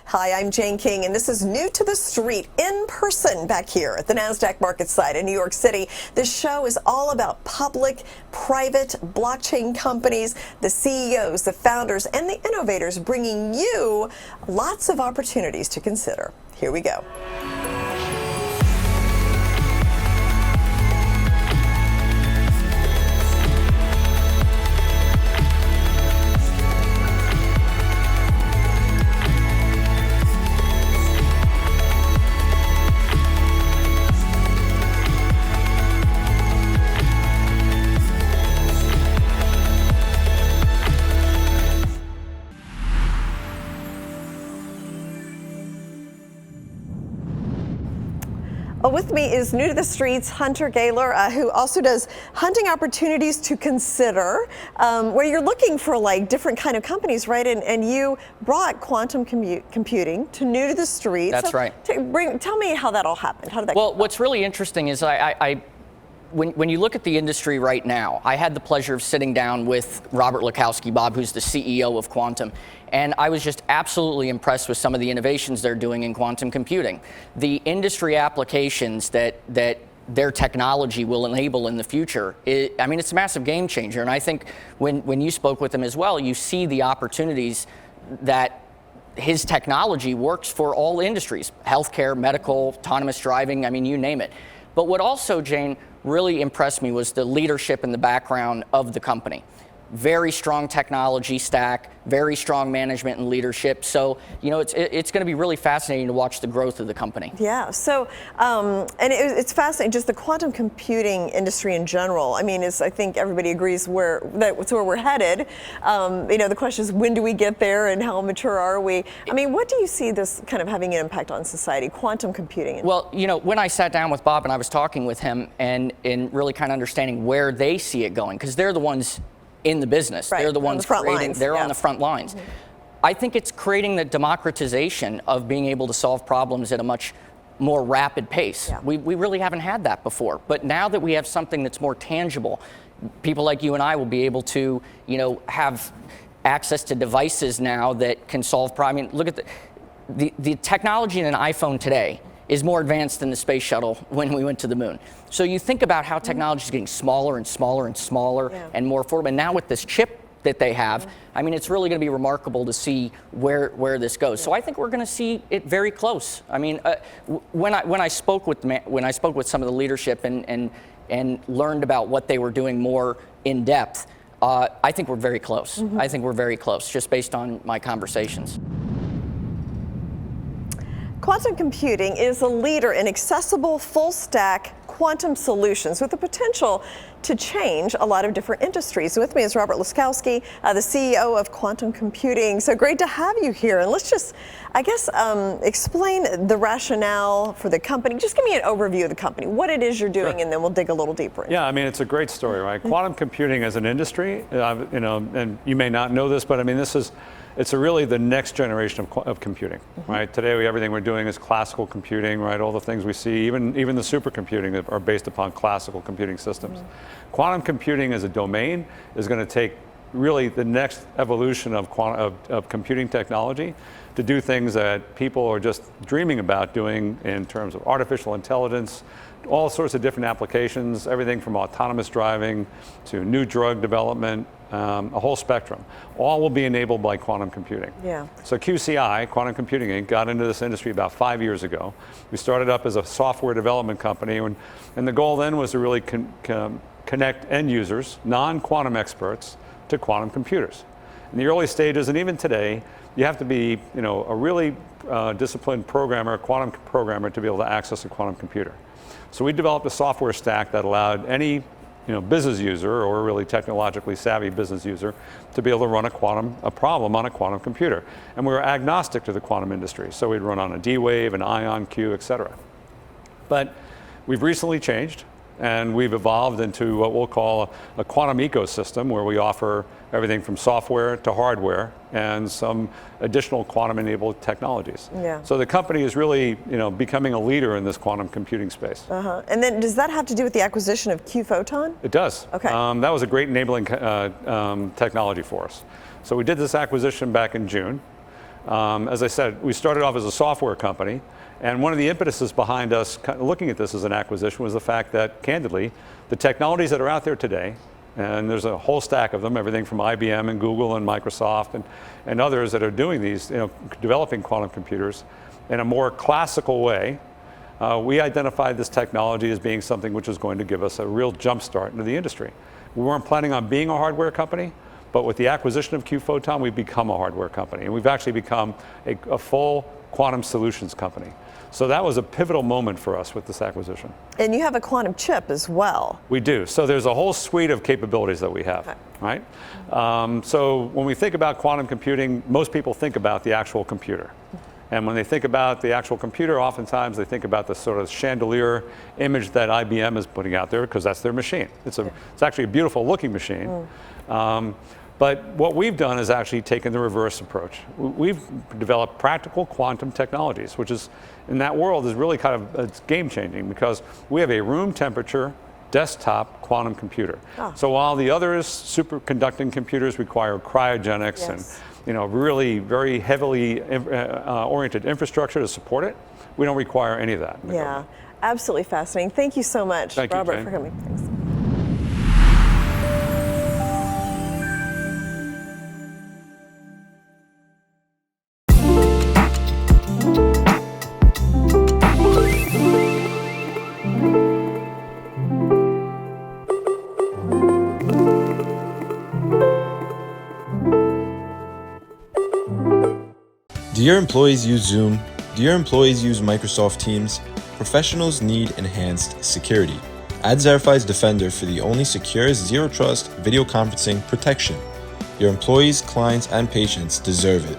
Hi, I'm Jane King, and this is New to the Street, in person back here at the NASDAQ market site in New York City. This show is all about public, private, blockchain companies, the CEOs, the founders, and the innovators, bringing you lots of opportunities to consider. Here we go. With me is New to the Streets Hunter Gaylor, who also does hunting opportunities to consider, where you're looking for like different kind of companies, right? And you brought quantum computing to New to the Streets. That's right. Tell me how that all happened. How did that? Well, what's really interesting is when you look at the industry right now, I had the pleasure of sitting down with Robert Liscouski, Bob, who's the CEO of Quantum, and I was just absolutely impressed with some of the innovations they're doing in quantum computing. The industry applications that their technology will enable in the future, I mean, it's a massive game changer. And I think when you spoke with him as well, you see the opportunities that his technology works for all industries, healthcare, medical, autonomous driving, I mean, you name it. But what also, Jane, really impressed me was the leadership and the background of the company. Very strong technology stack, very strong management and leadership. So, you know, it's going to be really fascinating to watch the growth of the company. Yeah, so, and it's fascinating, just the quantum computing industry in general. I mean, I think everybody agrees that's where we're headed. You know, the question is, when do we get there and how mature are we? I mean, what do you see this kind of having an impact on society, quantum computing? Well, you know, when I sat down with Bob and I was talking with him and really kind of understanding where they see it going, because they're the ones in the business. Right. They're the ones creating, they're yeah. on the front lines. Mm-hmm. I think it's creating the democratization of being able to solve problems at a much more rapid pace. Yeah. We really haven't had that before. But now that we have something that's more tangible, people like you and I will be able to, you know, have access to devices now that can solve problems. I mean, look at the technology in an iPhone today is more advanced than the space shuttle when we went to the moon. So you think about how technology is getting smaller and smaller and smaller yeah. and more affordable. And now with this chip that they have, I mean, it's really going to be remarkable to see where this goes. Yeah. So I think we're going to see it very close. I mean, when I spoke with some of the leadership and learned about what they were doing more in depth, I think we're very close. Mm-hmm. I think we're very close, just based on my conversations. Quantum computing is a leader in accessible, full-stack quantum solutions with the potential to change a lot of different industries. With me is Robert Liscouski, the CEO of Quantum Computing. So great to have you here. And let's just, I guess, explain the rationale for the company. Just give me an overview of the company, what it is you're doing, sure. and then we'll dig a little deeper. Yeah, I mean, it's a great story, right? Quantum computing as an industry, you know, and you may not know this, but I mean, it's really the next generation of computing, mm-hmm. right? Today, everything we're doing is classical computing, right? All the things we see, even the supercomputing that are based upon classical computing systems. Mm-hmm. Quantum computing as a domain is going to take really the next evolution of computing technology to do things that people are just dreaming about doing in terms of artificial intelligence, all sorts of different applications, everything from autonomous driving to new drug development, a whole spectrum. All will be enabled by quantum computing. Yeah. So QCI, Quantum Computing Inc., got into this industry about 5 years ago. We started up as a software development company, and the goal then was to really connect end users, non-quantum experts, to quantum computers. In the early stages, and even today, you have to be, you know, a really disciplined programmer, a quantum programmer, to be able to access a quantum computer. So we developed a software stack that allowed any, you know, business user or really technologically savvy business user to be able to run a problem on a quantum computer. And we were agnostic to the quantum industry. So we'd run on a D-Wave, an IonQ, et cetera. But we've recently changed, and we've evolved into what we'll call a quantum ecosystem, where we offer everything from software to hardware and some additional quantum-enabled technologies. Yeah. So the company is really, you know, becoming a leader in this quantum computing space. Uh-huh. And then does that have to do with the acquisition of Q-Photon? It does. Okay. That was a great enabling technology for us. So we did this acquisition back in June. As I said, we started off as a software company, and one of the impetuses behind us looking at this as an acquisition was the fact that, candidly, the technologies that are out there today, and there's a whole stack of them, everything from IBM and Google and Microsoft and others that are doing these, developing quantum computers in a more classical way. We identified this technology as being something which was going to give us a real jump start into the industry. We weren't planning on being a hardware company, but with the acquisition of QPhoton, we've become a hardware company, and we've actually become a full quantum solutions company. So that was a pivotal moment for us with this acquisition. And you have a quantum chip as well. We do. So there's a whole suite of capabilities that we have, okay. right? So when we think about quantum computing, most people think about the actual computer. And when they think about the actual computer, oftentimes they think about the sort of chandelier image that IBM is putting out there, because that's their machine. It's actually a beautiful looking machine. But what we've done is actually taken the reverse approach. We've developed practical quantum technologies, which is, in that world, is really kind of, it's game changing, because we have a room temperature desktop quantum computer. So while the other superconducting computers require cryogenics and really very heavily oriented infrastructure to support it, we don't require any of that. Yeah, absolutely fascinating. Thank you so much, Thank you, Robert, Jane. for coming. Thanks. Do your employees use Zoom? Do your employees use Microsoft Teams? Professionals need enhanced security. Add Verify's Defender for the only secure, zero-trust video conferencing protection. Your employees, clients, and patients deserve it.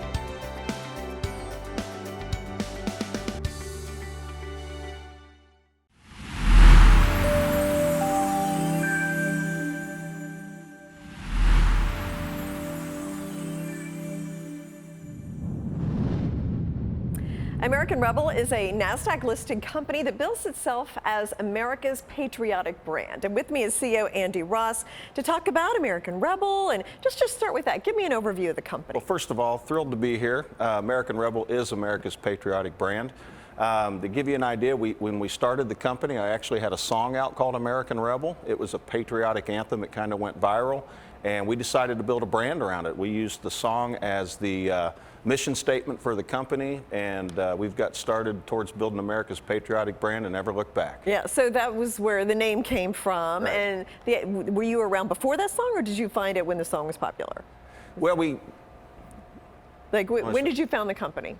American Rebel is a NASDAQ-listed company that bills itself as America's patriotic brand. And with me is CEO Andy Ross to talk about American Rebel. And just start with that. Give me an overview of the company. Well, first of all, thrilled to be here. American Rebel is America's patriotic brand. To give you an idea, when we started the company, I actually had a song out called American Rebel. It was a patriotic anthem. It kind of went viral, and we decided to build a brand around it. We used the song as the mission statement for the company, and we've got started towards building America's patriotic brand and never looked back. Yeah, so that was where the name came from. Right. And were you around before that song, or did you find it when the song was popular? Well, when did you found the company?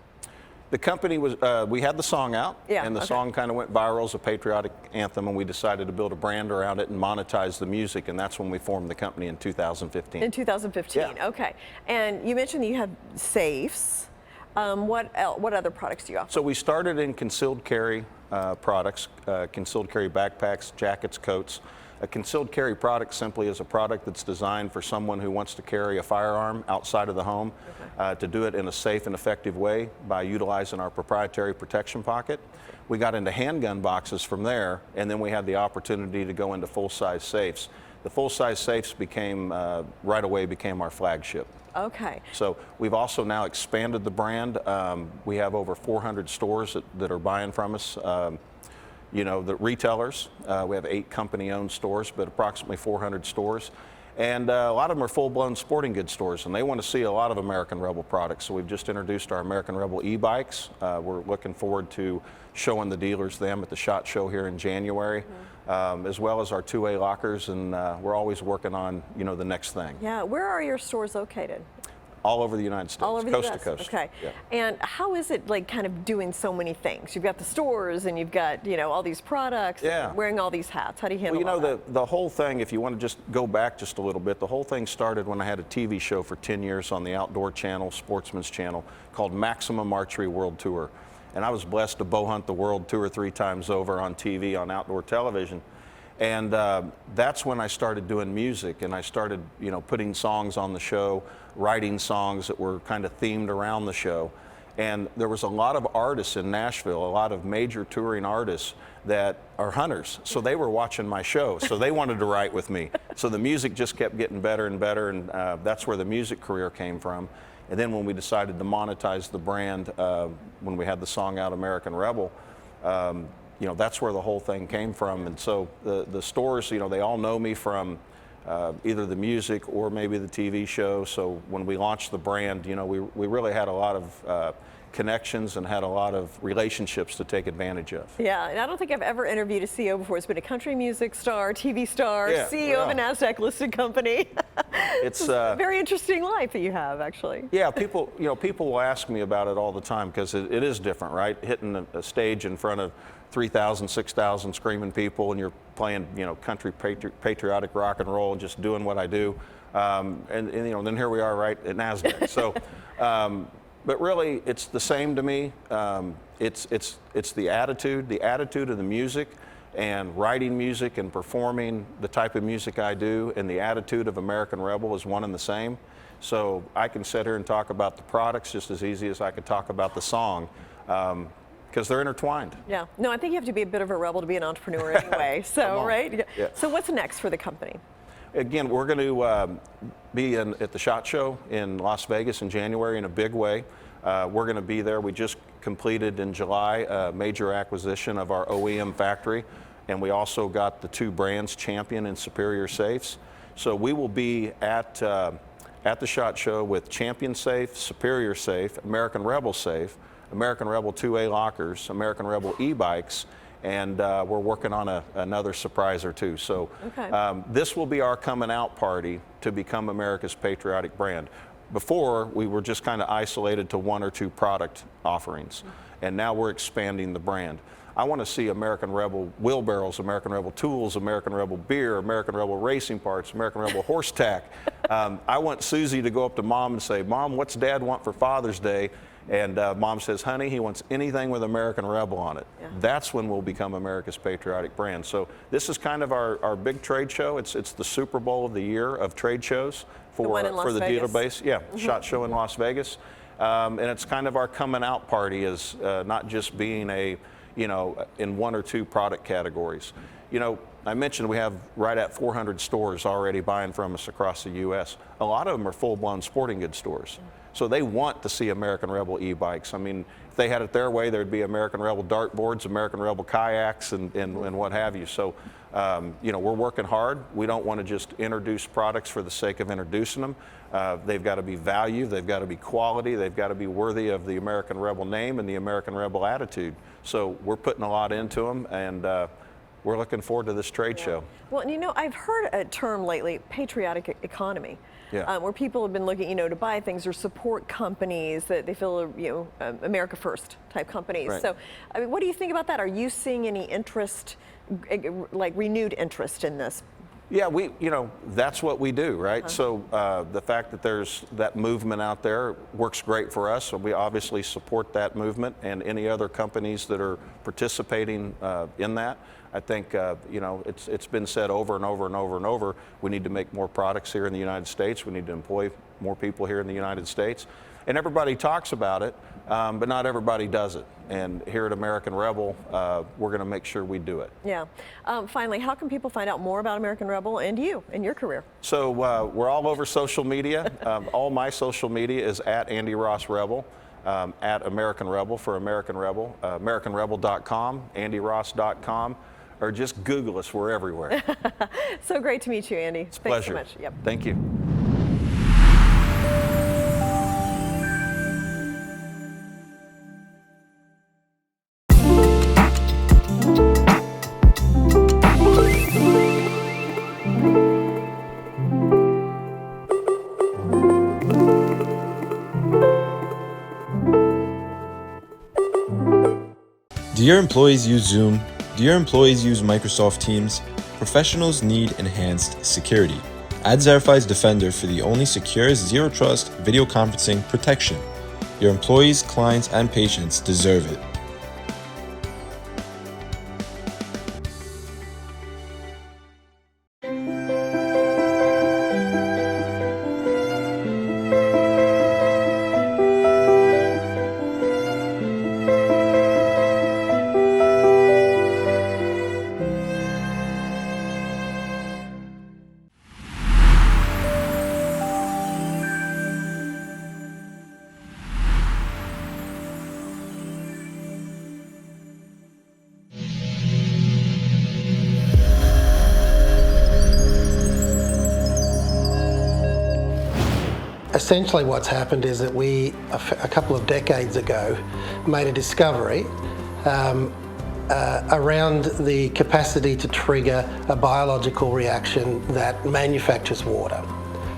The company was, we had the song out, Yeah, and the okay. song kind of went viral as a patriotic anthem, and we decided to build a brand around it and monetize the music, and that's when we formed the company in 2015. In 2015, Yeah. okay. And you mentioned that you have safes. What other products do you offer? So we started in concealed carry products, concealed carry backpacks, jackets, coats. A concealed carry product simply is a product that's designed for someone who wants to carry a firearm outside of the home, to do it in a safe and effective way by utilizing our proprietary protection pocket. We got into handgun boxes from there, and then we had the opportunity to go into full-size safes. The full-size safes right away became our flagship. Okay. So we've also now expanded the brand. We have over 400 stores that are buying from us. The retailers, we have 8 company-owned stores, but approximately 400 stores. And a lot of them are full-blown sporting goods stores, and they want to see a lot of American Rebel products. So we've just introduced our American Rebel e-bikes. We're looking forward to showing the dealers them at the SHOT Show here in January, as well as our 2A lockers, and we're always working on, the next thing. Yeah, where are your stores located? All over the United States, All over coast the US. to coast. Okay. Yeah. And how is it like kind of doing so many things? You've got the stores and you've got, all these products, Yeah. wearing all these hats. How do you handle Well, all that? the whole thing, if you want to just go back just a little bit, the whole thing started when I had a TV show for 10 years on the Outdoor Channel, Sportsman's Channel, called Maximum Archery World Tour. And I was blessed to bow hunt the world 2 or 3 times over on TV, on outdoor television. And that's when I started doing music, and I started, putting songs on the show, writing songs that were kind of themed around the show. And there was a lot of artists in Nashville, a lot of major touring artists that are hunters. So they were watching my show, so they wanted to write with me. So the music just kept getting better and better, and that's where the music career came from. And then when we decided to monetize the brand, when we had the song out, American Rebel, you know, that's where the whole thing came from. And so the stores, you know, they all know me from either the music or maybe the TV show. So when we launched the brand, you know, we really had a lot of connections and had a lot of relationships to take advantage of. Yeah, and I don't think I've ever interviewed a CEO before who's been a country music star, TV star, Yeah, CEO of a NASDAQ listed company. It's a very interesting life that you have, actually. Yeah, people, you know, people will ask me about it all the time because it is different, right? Hitting a stage in front of 3,000, 6,000 screaming people, and you're playing, you know, country patriotic rock and roll and just doing what I do. And you know, then here we are, right, at NASDAQ. So, but really, it's the same to me. It's the attitude of the music, and writing music and performing the type of music I do, and the attitude of American Rebel is one and the same. So I can sit here and talk about the products just as easy as I could talk about the song, because they're intertwined. Yeah. No, I think you have to be a bit of a rebel to be an entrepreneur anyway. So, right? Yeah. So what's next for the company? Again, we're going to be at the SHOT Show in Las Vegas in January in a big way. We're going to be there. We just completed in July a major acquisition of our OEM factory, and we also got the two brands, Champion and Superior Safes. So we will be at the SHOT Show with Champion Safe, Superior Safe, American Rebel Safe, American Rebel 2A lockers, American Rebel e-bikes, and we're working on another surprise or two. So this will be our coming out party to become America's patriotic brand. Before, we were just kind of isolated to one or two product offerings, and now we're expanding the brand. I want to see American Rebel wheelbarrows, American Rebel tools, American Rebel beer, American Rebel racing parts, American Rebel horse tack. I want Susie to go up to Mom and say, "Mom, what's Dad want for Father's Day?" And Mom says, "Honey, he wants anything with American Rebel on it." Yeah. That's when we'll become America's patriotic brand. So this is kind of our big trade show. It's the Super Bowl of the year of trade shows for the dealer base. Yeah, SHOT Show in Las Vegas. And it's kind of our coming out party, is not just being in one or two product categories. You know, I mentioned we have right at 400 stores already buying from us across the U.S. A lot of them are full-blown sporting goods stores. So they want to see American Rebel e-bikes. I mean, if they had it their way, there'd be American Rebel dartboards, American Rebel kayaks, and what have you. So, you know, we're working hard. We don't want to just introduce products for the sake of introducing them. They've got to be value, they've got to be quality, they've got to be worthy of the American Rebel name and the American Rebel attitude. So we're putting a lot into them, and we're looking forward to this trade show. Well, and you know, I've heard a term lately, patriotic economy. Yeah. Where people have been looking, you know, to buy things or support companies that they feel are, you know, America First type companies. Right. So, I mean, what do you think about that? Are you seeing any interest, like renewed interest in this? Yeah, you know, that's what we do, right? So the fact that there's that movement out there works great for us. So we obviously support that movement and any other companies that are participating in that. I think, you know, it's been said over and over and over and over, we need to make more products here in the United States. We need to employ more people here in the United States. And everybody talks about it, but not everybody does it. And here at American Rebel, we're going to make sure we do it. Yeah. Finally, how can people find out more about American Rebel and you and your career? So we're all over social media. All my social media is at Andy Ross Rebel, at American Rebel for American Rebel, AmericanRebel.com, AndyRoss.com, or just Google us. We're everywhere. So great to meet you, Andy. It's a Thanks pleasure. so much. Yep. Thank you. Do your employees use Zoom? Do your employees use Microsoft Teams? Professionals need enhanced security. AdZerify's Defender for the only secure, zero-trust video conferencing protection. Your employees, clients, and patients deserve it. essentially what's happened is that we, a couple of decades ago, made a discovery around the capacity to trigger a biological reaction that manufactures water.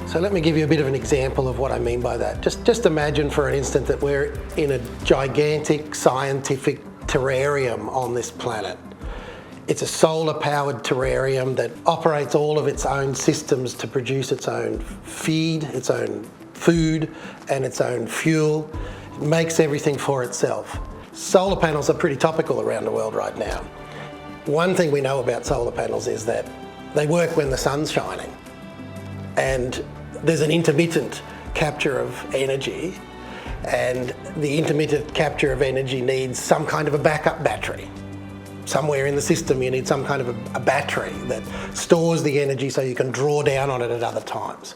So let me give you a bit of an example of what I mean by that. Just imagine for an instant that we're in a gigantic scientific terrarium on this planet. It's a solar-powered terrarium that operates all of its own systems to produce its own feed, its own food, and its own fuel. It makes everything for itself. Solar panels are pretty topical around the world right now. One thing we know about solar panels is that they work when the sun's shining, and there's an intermittent capture of energy, and the intermittent capture of energy needs some kind of a backup battery. Somewhere in the system you need some kind of a battery that stores the energy so you can draw down on it at other times.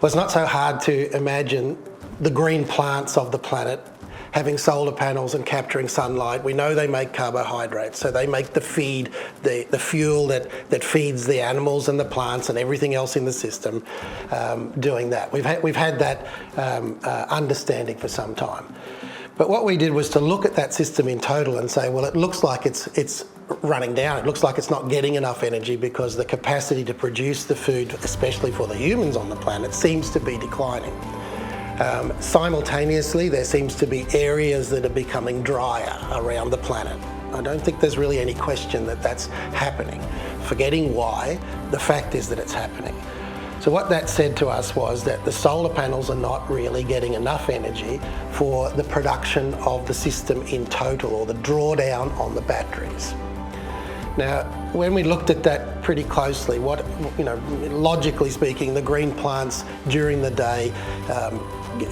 Well, it's not so hard to imagine the green plants of the planet having solar panels and capturing sunlight. We know they make carbohydrates, so they make the feed, the fuel that feeds the animals and the plants and everything else in the system, doing that. We've had that understanding for some time. But what we did was to look at that system in total and say, well, it looks like it's running down. It looks like it's not getting enough energy because the capacity to produce the food, especially for the humans on the planet, seems to be declining. Simultaneously, there seems to be areas that are becoming drier around the planet. I don't think there's really any question that that's happening. Forgetting why, the fact is that it's happening. So what that said to us was that the solar panels are not really getting enough energy for the production of the system in total, or the drawdown on the batteries. Now, when we looked at that pretty closely, logically speaking, the green plants during the day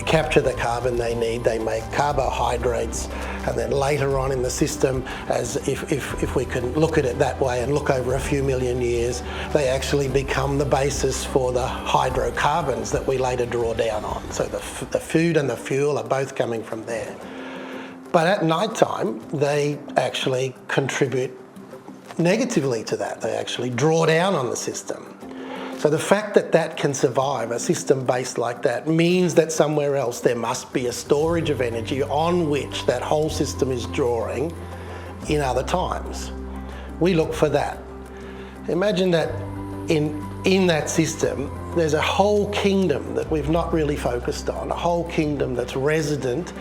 capture the carbon they need. They make carbohydrates, and then later on in the system, as if we can look at it that way and look over a few million years, they actually become the basis for the hydrocarbons that we later draw down on. So the food and the fuel are both coming from there. But at night time, they actually contribute negatively to that. They actually draw down on the system. So the fact that that can survive, a system based like that, means that somewhere else there must be a storage of energy on which that whole system is drawing in other times. We look for that. Imagine that in that system, there's a whole kingdom that we've not really focused on, a whole kingdom that's resident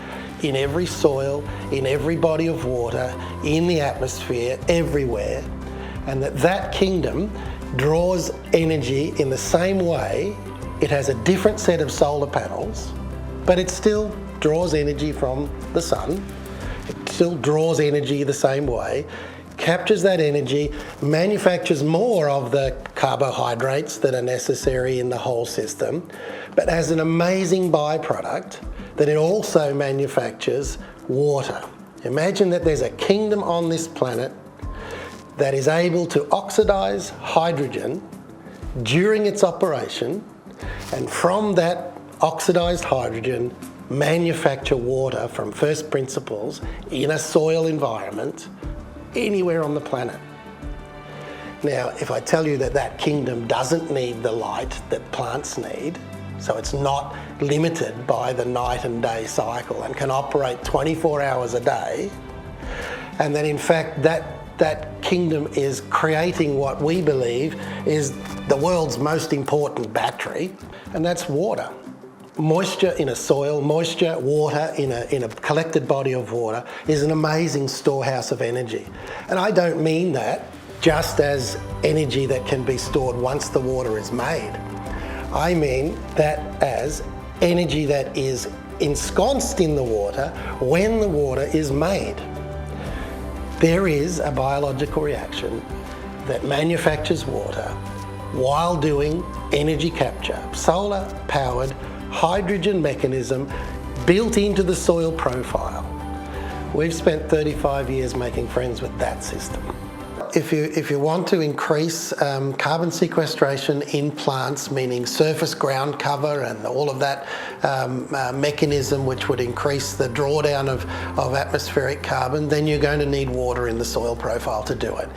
in every soil, in every body of water, in the atmosphere, everywhere, and that kingdom draws energy in the same way. It has a different set of solar panels, but it still draws energy from the sun. It still draws energy the same way, captures that energy, manufactures more of the carbohydrates that are necessary in the whole system, but has an amazing byproduct that it also manufactures water. Imagine that there's a kingdom on this planet that is able to oxidize hydrogen during its operation, and from that oxidized hydrogen manufacture water from first principles in a soil environment anywhere on the planet. Now, if I tell you that that kingdom doesn't need the light that plants need, so it's not limited by the night and day cycle and can operate 24 hours a day, and that in fact that kingdom is creating what we believe is the world's most important battery, and that's water. Moisture in a soil, moisture, water in a collected body of water is an amazing storehouse of energy. And I don't mean that just as energy that can be stored once the water is made. I mean that as energy that is ensconced in the water when the water is made. There is a biological reaction that manufactures water while doing energy capture, solar-powered hydrogen mechanism built into the soil profile. We've spent 35 years making friends with that system. if you want to increase carbon sequestration in plants, meaning surface ground cover and all of that mechanism which would increase the drawdown of atmospheric carbon, then you're going to need water in the soil profile to do it.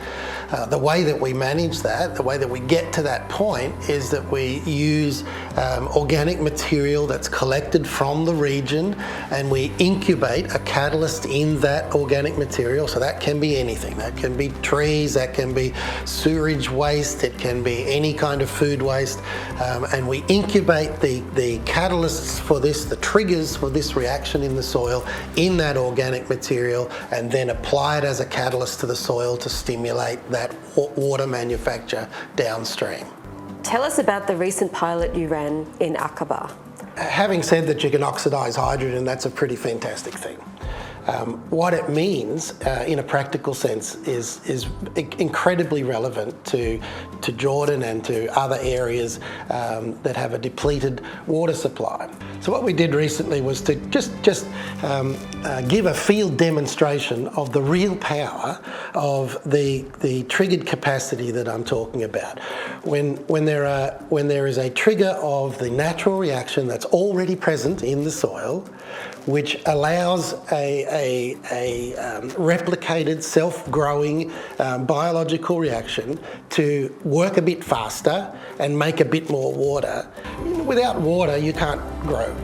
The way that we manage that, the way that we get to that point, is that we use organic material that's collected from the region, and we incubate a catalyst in that organic material. So that can be anything. That can be trees, that can be sewage waste, it can be any kind of food waste, and we incubate the catalysts for this, the triggers for this reaction in the soil, in that organic material, and then apply it as a catalyst to the soil to stimulate that water manufacture downstream. Tell us about the recent pilot you ran in Aqaba. Having said that you can oxidize hydrogen, that's a pretty fantastic thing. What it means in a practical sense is incredibly relevant to Jordan and to other areas that have a depleted water supply. So what we did recently was to just give a field demonstration of the real power of the triggered capacity that I'm talking about. When there is a trigger of the natural reaction that's already present in the soil, which allows a replicated, self-growing biological reaction to work a bit faster and make a bit more water. Without water, you can't grow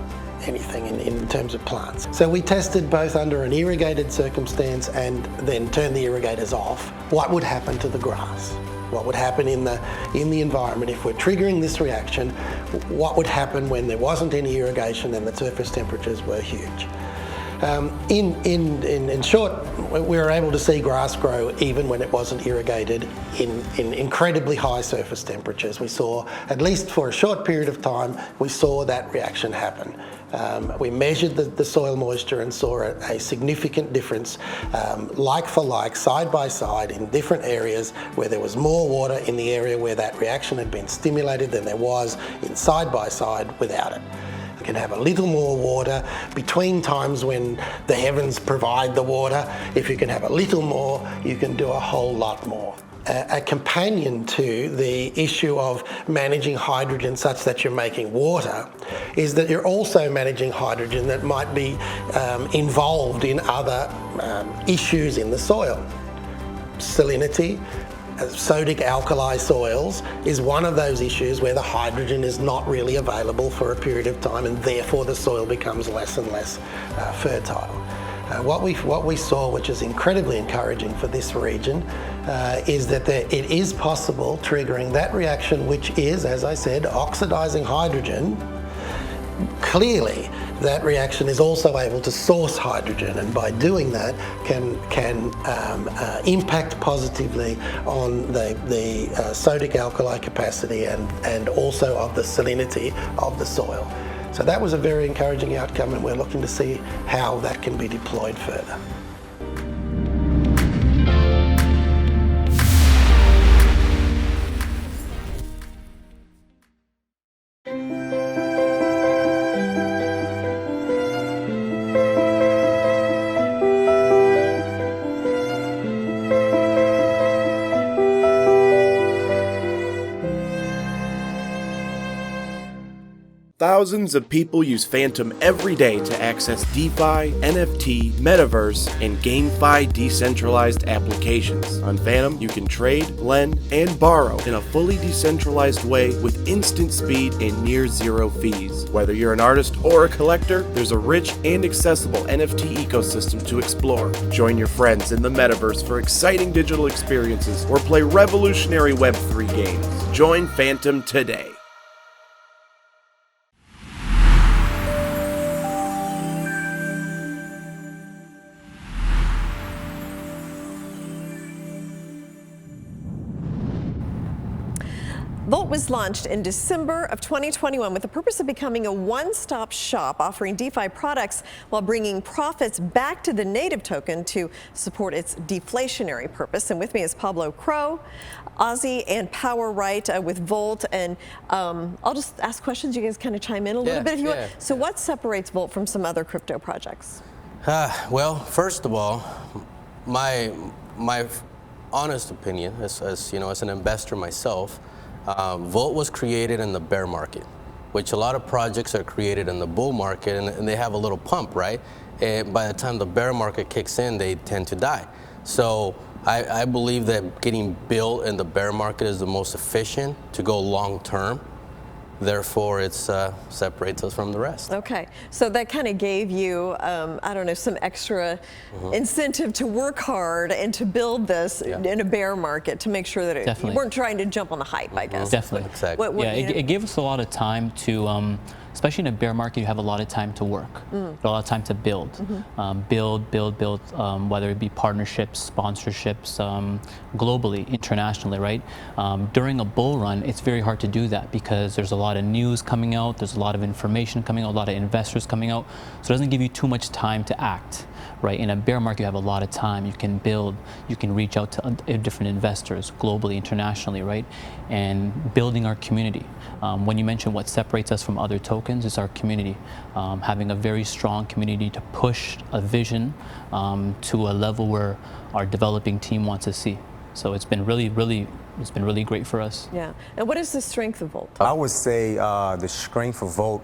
anything in terms of plants. So we tested both under an irrigated circumstance and then turned the irrigators off. What would happen to the grass? What would happen in the environment if we're triggering this reaction? What would happen when there wasn't any irrigation and the surface temperatures were huge? In short, we were able to see grass grow even when it wasn't irrigated in incredibly high surface temperatures. We saw, at least for a short period of time, we saw that reaction happen. We measured the soil moisture and saw a significant difference, like for like, side by side, in different areas where there was more water in the area where that reaction had been stimulated than there was in side by side without it. You can have a little more water between times when the heavens provide the water. If you can have a little more, you can do a whole lot more. A companion to the issue of managing hydrogen such that you're making water is that you're also managing hydrogen that might be involved in other issues in the soil. Salinity, sodic alkali soils is one of those issues where the hydrogen is not really available for a period of time, and therefore the soil becomes less and less fertile. What we saw, which is incredibly encouraging for this region, is that it is possible triggering that reaction, which is, as I said, oxidizing hydrogen. Clearly, that reaction is also able to source hydrogen, and by doing that can impact positively on the sodic alkali capacity and also of the salinity of the soil. So that was a very encouraging outcome, and we're looking to see how that can be deployed further. Thousands of people use Phantom every day to access DeFi, NFT, Metaverse, and GameFi decentralized applications. On Phantom, you can trade, lend, and borrow in a fully decentralized way with instant speed and near zero fees. Whether you're an artist or a collector, there's a rich and accessible NFT ecosystem to explore. Join your friends in the Metaverse for exciting digital experiences or play revolutionary Web3 games. Join Phantom today. Volt was launched in December of 2021 with the purpose of becoming a one-stop shop offering DeFi products while bringing profits back to the native token to support its deflationary purpose. And with me is Pablo Crow, Ozzy, and Power Wright with Volt. And I'll just ask questions. You guys kind of chime in a little bit if you want. So what separates Volt from some other crypto projects? Well, first of all, my honest opinion, as you know, as an investor myself, Volt was created in the bear market, which a lot of projects are created in the bull market, and they have a little pump, right? And by the time the bear market kicks in, they tend to die. So I believe that getting built in the bear market is the most efficient to go long term. Therefore, it separates us from the rest. Okay, so that kind of gave you, I don't know, some extra incentive to work hard and to build this in a bear market to make sure that you weren't trying to jump on the hype, I guess. Definitely. Exactly. It gave us a lot of time to, especially in a bear market, you have a lot of time to work, a lot of time to build, build, whether it be partnerships, sponsorships, globally, internationally, right? During a bull run, it's very hard to do that because there's a lot of news coming out, there's a lot of information coming out, a lot of investors coming out, so it doesn't give you too much time to act. Right, in a bear market, you have a lot of time. You can build, you can reach out to different investors globally, internationally, right? And building our community. When you mention what separates us from other tokens, it's our community. Having a very strong community to push a vision to a level where our developing team wants to see. So it's been really great for us. Yeah. And what is the strength of Volt? I would say the strength of Volt,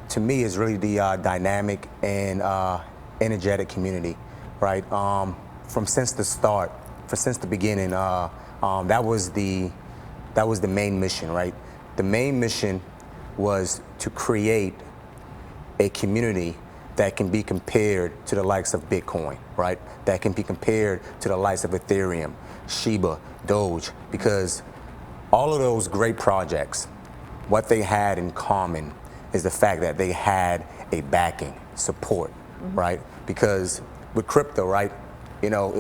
to me, is really the dynamic and energetic community, right? From since the beginning, that was the main mission, right? The main mission was to create a community that can be compared to the likes of Bitcoin, right? That can be compared to the likes of Ethereum, Shiba, Doge, because all of those great projects, what they had in common is the fact that they had a backing, support, right? Because with crypto, right, you know,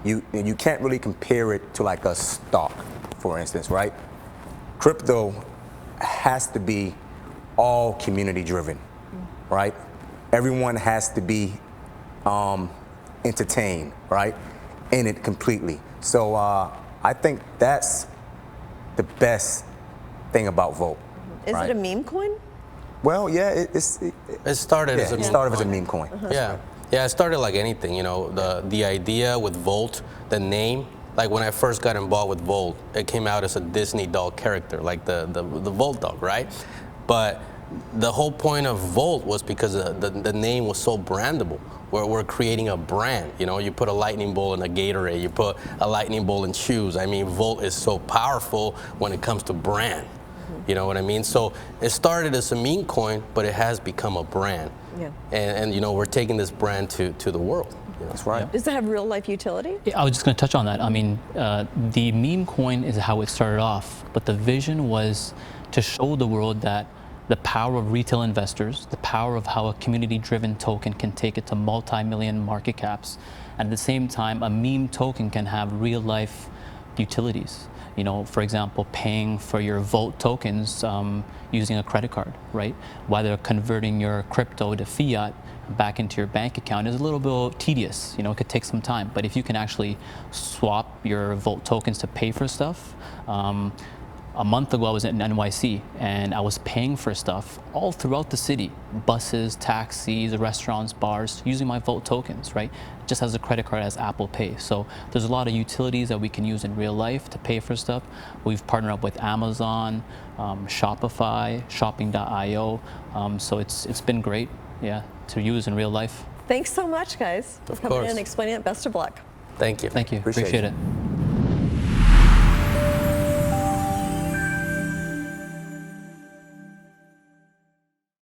you can't really compare it to like a stock, for instance, right? Crypto has to be all community driven, right? Everyone has to be entertained, right, in it completely. So I think that's the best thing about Volt. Is it a meme coin? Well, yeah, it started as a meme coin. Yeah, it started like anything, you know, the idea with Volt, the name, like when I first got involved with Volt, it came out as a Disney doll character, like the Volt dog, right? But the whole point of Volt was because the name was so brandable. We're creating a brand, you know, you put a lightning bolt in a Gatorade, you put a lightning bolt in shoes. I mean, Volt is so powerful when it comes to brand. You know what I mean? So it started as a meme coin, but it has become a brand. Yeah. And you know, we're taking this brand to the world. You know? That's right. Does it have real life utility? I was just going to touch on that. I mean, the meme coin is how it started off, but the vision was to show the world that the power of retail investors, the power of how a community-driven token can take it to multi-million market caps, and at the same time, a meme token can have real-life utilities. You know, for example, paying for your Volt tokens using a credit card, right? Whether converting your crypto to fiat back into your bank account is a little bit tedious. You know, it could take some time. But if you can actually swap your Volt tokens to pay for stuff, a month ago I was in NYC and I was paying for stuff all throughout the city, buses, taxis, restaurants, bars, using my Volt tokens, right? Just as a credit card as Apple Pay. So there's a lot of utilities that we can use in real life to pay for stuff. We've partnered up with Amazon, Shopify, shopping.io. So it's been great, yeah, to use in real life. Thanks so much, guys, for coming in and explaining it. Best of luck. Thank you. Thank you. Appreciate it.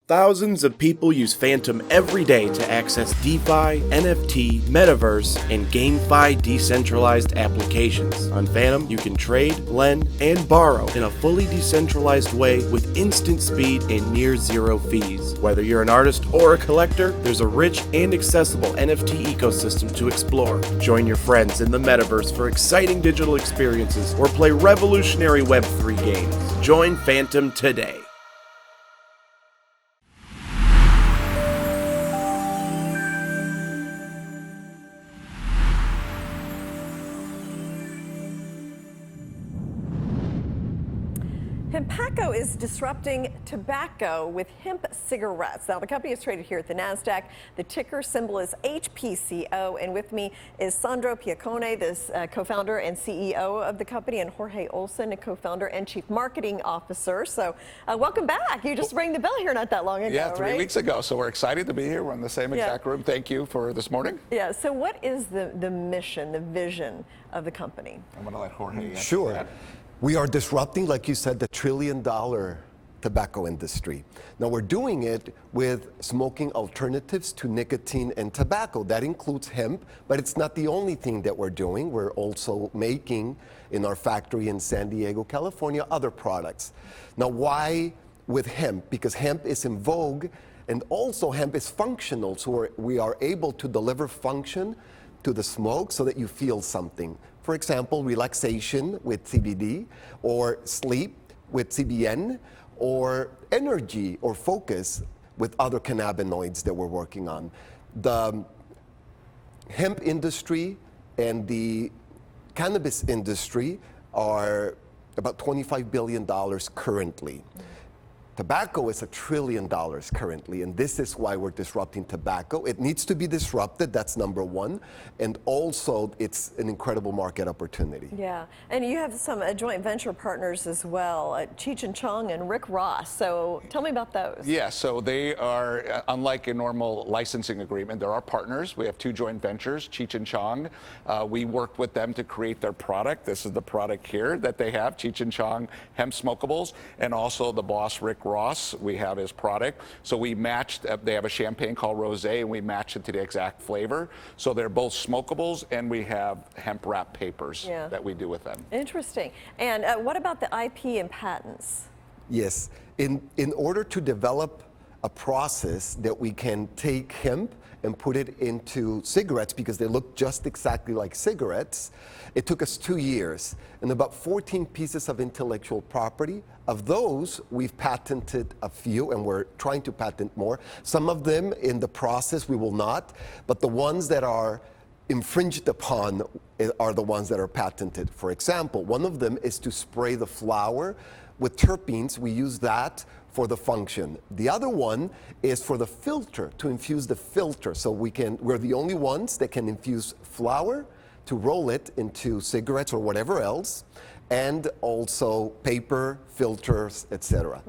Thousands of people use Phantom every day to access DeFi, NFT, Metaverse, and GameFi decentralized applications. On Phantom, you can trade, lend, and borrow in a fully decentralized way with instant speed and near zero fees. Whether you're an artist or a collector, there's a rich and accessible NFT ecosystem to explore. Join your friends in the Metaverse for exciting digital experiences or play revolutionary Web3 games. Join Phantom today. Hempacco is disrupting tobacco with hemp cigarettes. Now, the company is traded here at the NASDAQ. The ticker symbol is HPCO. And with me is Sandro Piancone, this co-founder and CEO of the company, and Jorge Olson, a co-founder and chief marketing officer. So welcome back. You just rang the bell here not that long ago, Yeah, 3 right? weeks ago. So we're excited to be here. We're in the same exact room. Thank you for this morning. Yeah, so what is the mission, the vision of the company? I'm going to let Jorge answer Sure. that. We are disrupting, like you said, the $1 trillion tobacco industry. Now we're doing it with smoking alternatives to nicotine and tobacco. That includes hemp, but it's not the only thing that we're doing. We're also making in our factory in San Diego, California, other products. Now why with hemp? Because hemp is in vogue, and also hemp is functional, so we are able to deliver function to the smoke so that you feel something. For example, relaxation with CBD, or sleep with CBN, or energy or focus with other cannabinoids that we're working on. The hemp industry and the cannabis industry are about $25 billion currently. Tobacco is $1 trillion currently, and this is why we're disrupting tobacco. It needs to be disrupted, that's number one, and also it's an incredible market opportunity. Yeah, and you have some joint venture partners as well, Cheech and Chong and Rick Ross, so tell me about those. Yeah, so they are, unlike a normal licensing agreement, they're our partners. We have 2 joint ventures, Cheech and Chong. We worked with them to create their product. This is the product here that they have, Cheech and Chong hemp smokables, and also the boss, Rick Ross, we have his product. So we matched, they have a champagne called Rosé, and we matched it to the exact flavor. So they're both smokables, and we have hemp wrap papers that we do with them. Interesting. And what about the IP and patents? Yes, in order to develop a process that we can take hemp and put it into cigarettes, because they look just exactly like cigarettes, it took us 2 years and about 14 pieces of intellectual property. Of those, we've patented a few, and we're trying to patent more. Some of them in the process we will not, but the ones that are infringed upon are the ones that are patented. For example, one of them is to spray the flower with terpenes. We use that for the function. The other one is for the filter, to infuse the filter. So we're the only ones that can infuse flower to roll it into cigarettes or whatever else, and also paper, filters, etc.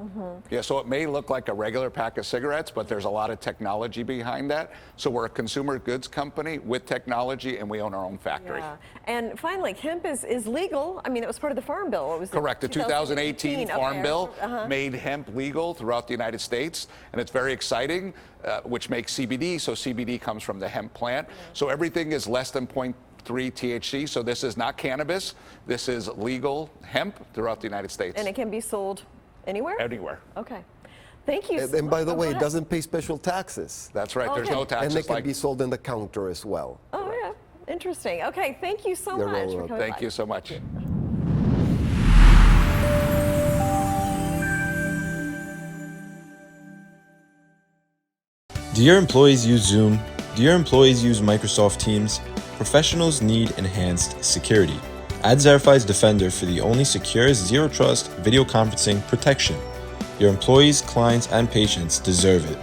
Yeah, so it may look like a regular pack of cigarettes, but there's a lot of technology behind that. So we're a consumer goods company with technology, and we own our own factory. Yeah. And finally, hemp is legal. I mean, it was part of the Farm Bill. What was it? Correct. The 2018 Farm Bill Uh-huh. made hemp legal throughout the United States, and it's very exciting, which makes CBD. So CBD comes from the hemp plant. So everything is less than 0.3 THC. So this is not cannabis. This is legal hemp throughout the United States. And it can be sold anywhere? Anywhere. Okay. Thank you. And by the way, it doesn't pay special taxes. That's right. There's Okay. no taxes. And they can be sold in the counter as well. Oh, yeah. Interesting. Okay. Thank you so You're much for welcome. coming Thank by. you so much. Do your employees use Zoom? Do your employees use Microsoft Teams? Professionals need enhanced security. AdZerify's Defender for the only secure, zero-trust video conferencing protection. Your employees, clients, and patients deserve it.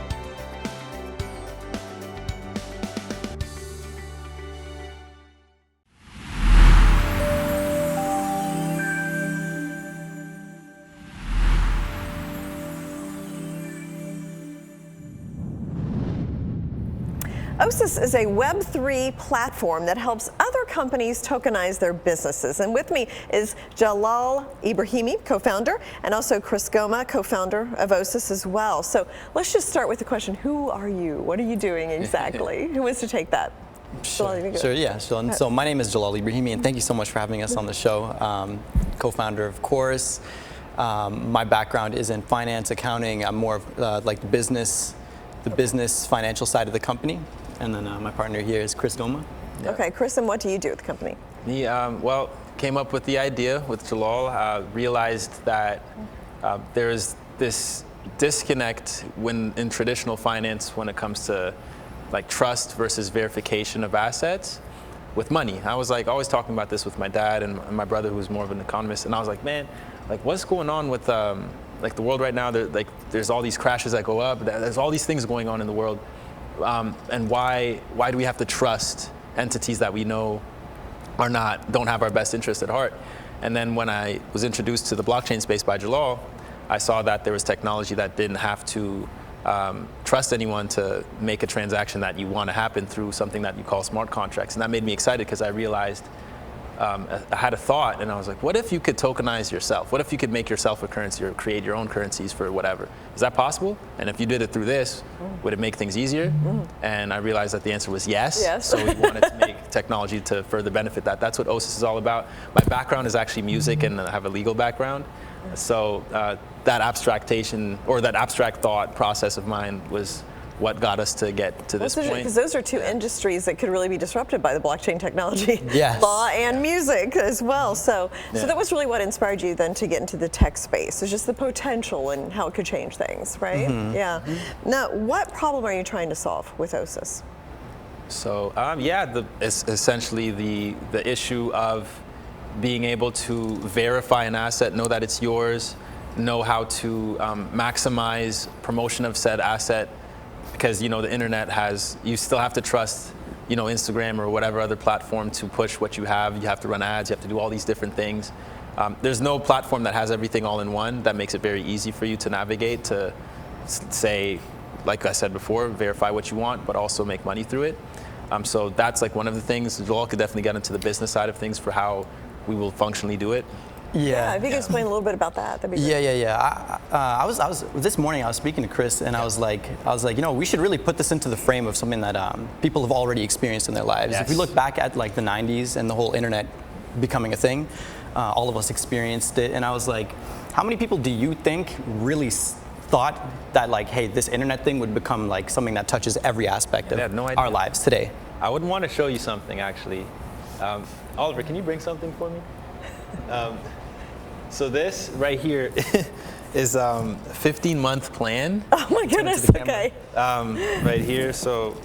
OSIS is a Web3 platform that helps other companies tokenize their businesses. And with me is Jalal Ibrahimi, co-founder, and also Chris Goma, co-founder of OSIS as well. So let's just start with the question, who are you? What are you doing exactly? Who wants to take that? Sure, yeah. So my name is Jalal Ibrahimi, and thank you so much for having us on the show. Co-founder, of course. My background is in finance, accounting. I'm more of like the business financial side of the company. And then my partner here is Chris Goma. Yeah. Okay, Chris, and what do you do at the company? Well, came up with the idea with Jalal, realized that there's this disconnect in traditional finance when it comes to like trust versus verification of assets with money. I was like always talking about this with my dad and my brother, who's more of an economist, and I was like, man, like what's going on with like the world right now? There's all these crashes that go up. There's all these things going on in the world, and why do we have to trust entities that we know don't have our best interest at heart? And then when I was introduced to the blockchain space by Jalal, I saw that there was technology that didn't have to trust anyone to make a transaction that you want to happen through something that you call smart contracts. And that made me excited because I realized I had a thought, and I was like, what if you could tokenize yourself? What if you could make yourself a currency or create your own currencies for whatever? Is that possible? And if you did it through this, would it make things easier? And I realized that the answer was yes. So we wanted to make technology to further benefit that. That's what OSIS is all about. My background is actually music, and I have a legal background. So that abstractation, or that abstract thought process of mine was what got us to get to this point. Because those are two industries that could really be disrupted by the blockchain technology. Yes. Law and music as well. So that was really what inspired you then to get into the tech space. It's just the potential and how it could change things, right? Yeah. Now, what problem are you trying to solve with OSIS? So it's essentially the issue of being able to verify an asset, know that it's yours, know how to maximize promotion of said asset, because the internet you still have to trust Instagram or whatever other platform to push what you have. You have to run ads, you have to do all these different things. There's no platform that has everything all in one that makes it very easy for you to navigate, to say, like I said before, verify what you want, but also make money through it. So that's like one of the things. Jalal could definitely get into the business side of things for how we will functionally do it. Yeah, if you could explain a little bit about that, that'd be great. I was this morning. I was speaking to Chris, and I was like, we should really put this into the frame of something that people have already experienced in their lives. If we look back at like the '90s and the whole internet becoming a thing, all of us experienced it. And I was like, how many people do you think really thought that like, hey, this internet thing would become like something that touches every aspect of our lives today? I would want to show you something actually. Oliver, can you bring something for me? So this right here is a 15-month plan. Oh my goodness, okay. Right here, so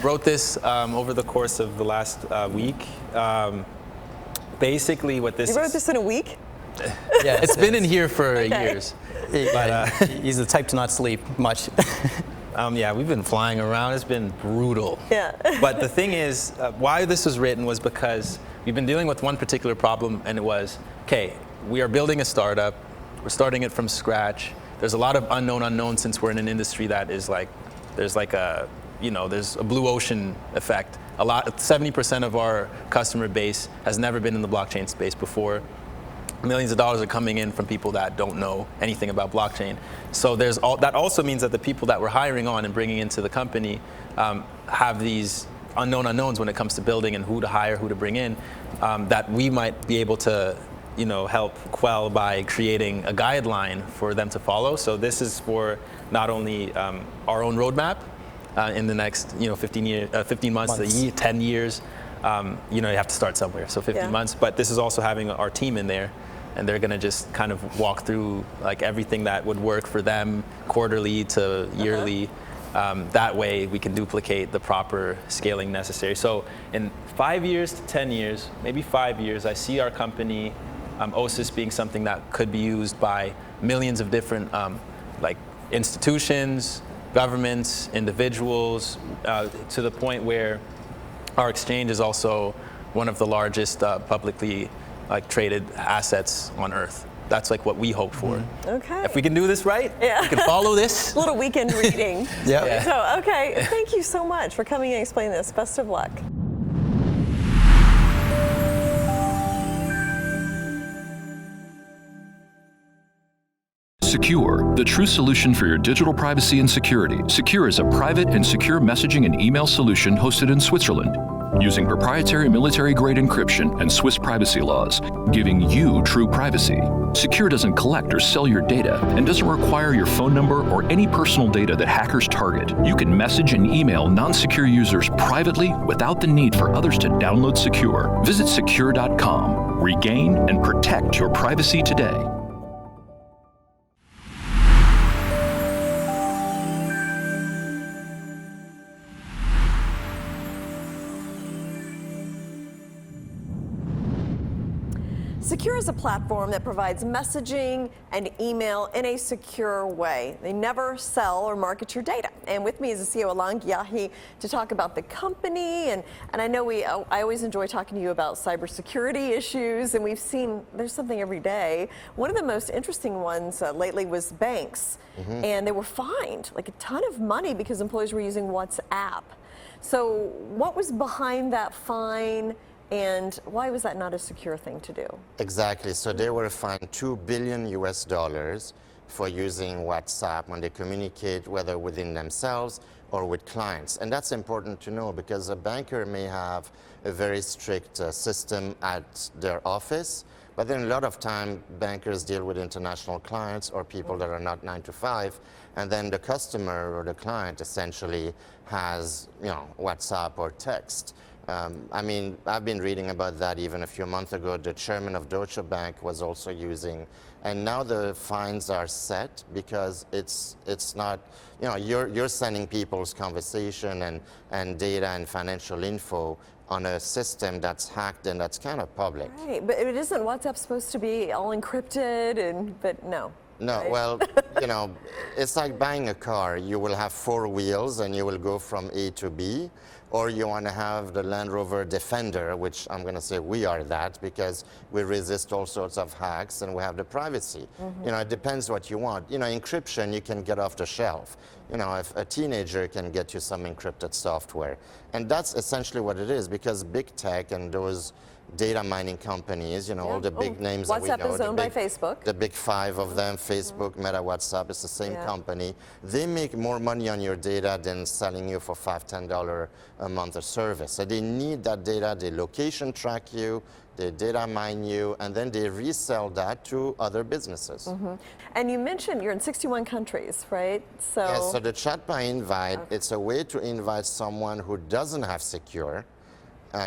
wrote this over the course of the last week. Basically what this You wrote this in a week? Yeah, it's been in here for years. But he's the type to not sleep much. Yeah, we've been flying around. It's been brutal. Yeah. But the thing is, why this was written was because we've been dealing with one particular problem, and it was, okay, we are building a startup. We're starting it from scratch. There's a lot of unknown since we're in an industry that is like, there's a blue ocean effect. 70% of our customer base has never been in the blockchain space before. Millions of dollars are coming in from people that don't know anything about blockchain. So that also means that the people that we're hiring on and bringing into the company have these unknown unknowns when it comes to building and who to hire, who to bring in, that we might be able to help quell by creating a guideline for them to follow. So this is for not only our own roadmap in the next 15 months, a year, 10 years. You have to start somewhere, so 15 months. But this is also having our team in there, and they're going to just kind of walk through like everything that would work for them quarterly to yearly. That way we can duplicate the proper scaling necessary. So in 5 years to 10 years, maybe 5 years, I see our company, OSIS, being something that could be used by millions of different like institutions, governments, individuals, to the point where our exchange is also one of the largest publicly traded assets on Earth. That's like what we hope for. Okay. If we can do this right, we can follow this. A little weekend reading. Yeah. So, okay, thank you so much for coming and explaining this. Best of luck. Secure, the true solution for your digital privacy and security. Secure is a private and secure messaging and email solution hosted in Switzerland, using proprietary military-grade encryption and Swiss privacy laws, giving you true privacy. Secure doesn't collect or sell your data and doesn't require your phone number or any personal data that hackers target. You can message and email non-secure users privately without the need for others to download Secure. Visit secure.com. Regain and protect your privacy today. Secure is a platform that provides messaging and email in a secure way. They never sell or market your data. And with me is the CEO Alon Yahi to talk about the company. And I know I always enjoy talking to you about cybersecurity issues, and we've seen there's something every day. One of the most interesting ones lately was banks, and they were fined like a ton of money because employees were using WhatsApp. So what was behind that fine? And why was that not a secure thing to do? Exactly. So they were fined $2 billion for using WhatsApp when they communicate, whether within themselves or with clients. And that's important to know because a banker may have a very strict system at their office, but then a lot of time bankers deal with international clients or people that are not 9 to 5, and then the customer or the client essentially has, WhatsApp or text. I mean, I've been reading about that even a few months ago. The chairman of Deutsche Bank was also using, and now the fines are set because it's not, you're sending people's conversation and data and financial info on a system that's hacked and that's kind of public. Right, but isn't WhatsApp supposed to be all encrypted? But no. No, right? Well, it's like buying a car. You will have 4 wheels and you will go from A to B, or you want to have the Land Rover Defender, which I'm going to say we are that because we resist all sorts of hacks and we have the privacy. It depends what you want. Encryption you can get off the shelf. If a teenager can get you some encrypted software. And that's essentially what it is because big tech and those data mining companies, all the big names that we know. WhatsApp is owned by Facebook. The big 5 of them, Facebook, Meta, WhatsApp, it's the same company. They make more money on your data than selling you for $5, $10 a month of service. So they need that data, they location track you, they data mine you, and then they resell that to other businesses. And you mentioned you're in 61 countries, right? So yes, so the chat by invite, it's a way to invite someone who doesn't have secure.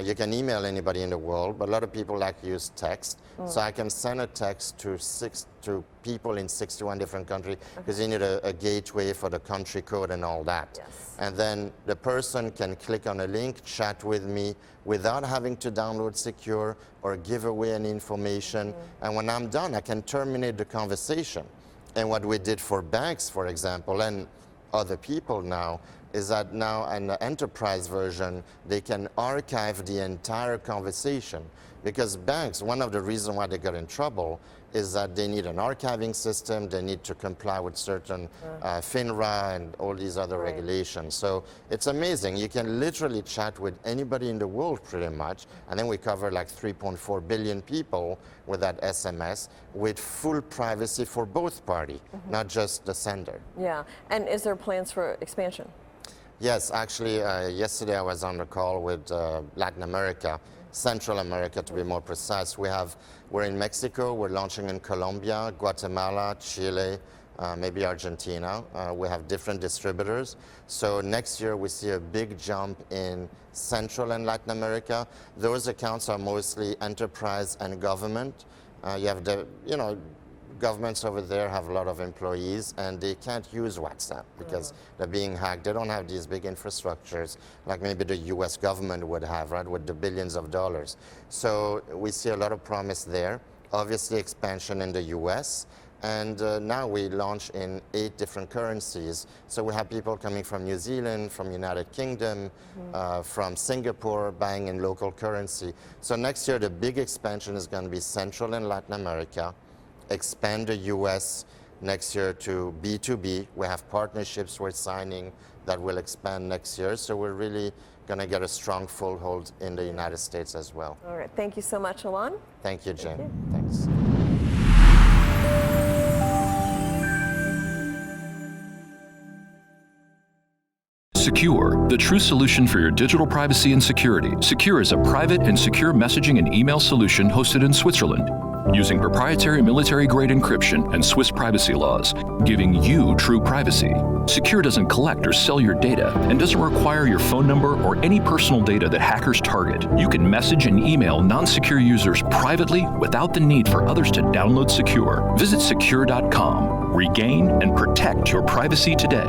You can email anybody in the world, but a lot of people like to use text. So I can send a text to people in 61 different countries because you need a gateway for the country code and all that. Yes. And then the person can click on a link, chat with me without having to download secure or give away any information. And when I'm done, I can terminate the conversation. And what we did for banks, for example, and other people now, is that now in the enterprise version, they can archive the entire conversation. Because banks, one of the reasons why they got in trouble is that they need an archiving system, they need to comply with certain FINRA and all these other regulations. So it's amazing. You can literally chat with anybody in the world pretty much, and then we cover like 3.4 billion people with that SMS with full privacy for both parties, not just the sender. Yeah, and is there plans for expansion? Yes, actually, yesterday I was on the call with Latin America, Central America to be more precise. We're in Mexico, we're launching in Colombia, Guatemala, Chile, maybe Argentina. We have different distributors. So next year we see a big jump in Central and Latin America. Those accounts are mostly enterprise and government. You have the, governments over there have a lot of employees and they can't use WhatsApp because they're being hacked. They don't have these big infrastructures like maybe the US government would have, right, with the billions of dollars. So we see a lot of promise there. Obviously expansion in the US. And now we launch in 8 different currencies. So we have people coming from New Zealand, from United Kingdom, from Singapore, buying in local currency. So next year the big expansion is going to be Central and Latin America. Expand the US next year to B2B. We have partnerships we're signing that will expand next year. So we're really going to get a strong foothold in the United States as well. All right. Thank you so much, Alon. Thank you, Jen. Thanks. Secure, the true solution for your digital privacy and security. Secure is a private and secure messaging and email solution hosted in Switzerland, using proprietary military-grade encryption and Swiss privacy laws, giving you true privacy. Secure doesn't collect or sell your data and doesn't require your phone number or any personal data that hackers target. You can message and email non-secure users privately without the need for others to download Secure. Visit secure.com. Regain and protect your privacy today.